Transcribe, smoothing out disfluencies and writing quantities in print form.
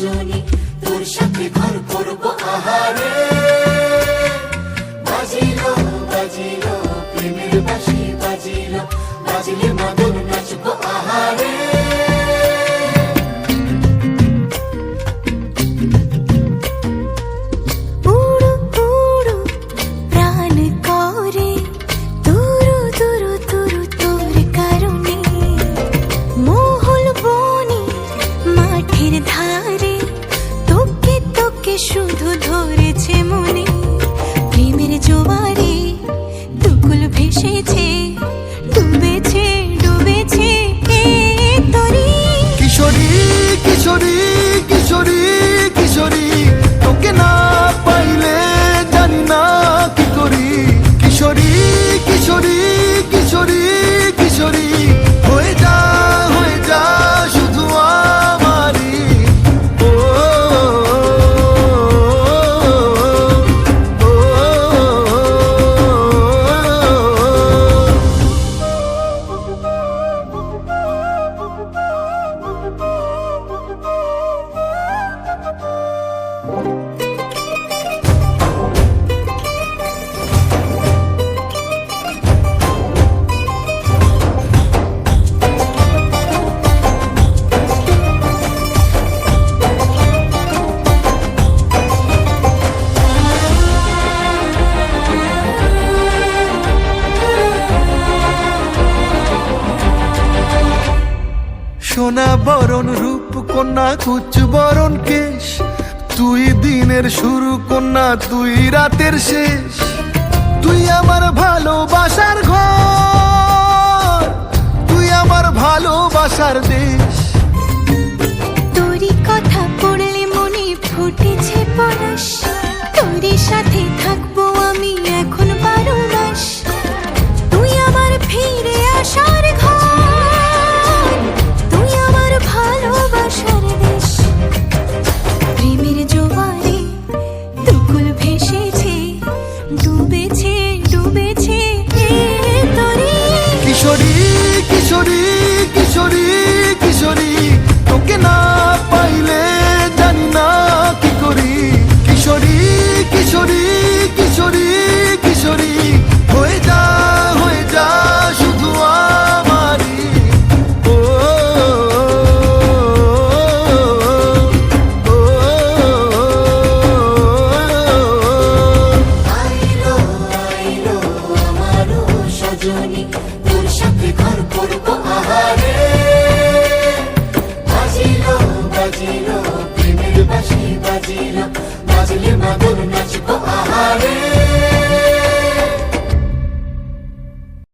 সজনী, তোর সাথে ঘর করব আহারে। বাজিলো বাজিলো প্রেমের বাঁশি বাজিলো, বাজলে মাদল নাচব আহারে। শুধু ধরেছে মনে প্রেমের জোয়ারে, দুকুল ভেসেছে, ডুবেছে ডুবেছে তরি। কিশোরী কিশোরী কিশোরী কিশোরী, তোকে না পাইলে জানি না কি করি। কিশোরী কিশোরী কিশোরী কিশোরী, হয়ে যা শুধু আমারই। সোনা বরণ রূপ কন্যা কুচ বরণ কেশ, তুই দিনের শুরু কন্যা তুই রাতের শেষ। তুই আমার ভালোবাসার ঘর, তুই আমার ভালোবাসার দেশ। তোরই কথা পড়লে মনে ফুটেছে পরশ, তোরই সাথে থাকবো আমি এখন 12 মাস। তুই আমার ফিরে আসার ঘর, তুই আমার ভালোবাসার দেশ। প্রেমের জোয়ারে দুকুল ভেসেছে, ডুবেছে ডুবেছে তরি। কিশোরী কিশোরী কিশোরী কিশোরী, তোকে না পাইলে জানি না কি করি। কিশোরী কিশোরী কিশোরী কিশোরী, হয়ে যা শুধু আমারই। ও আইলো আইলো আমারও সজনী, তোর সাথে ঘর করব আহারে। বাজিলো বাজিলো প্রেমের বাঁশি বাজিলো, বাজলে মাদল নাচব আহারে।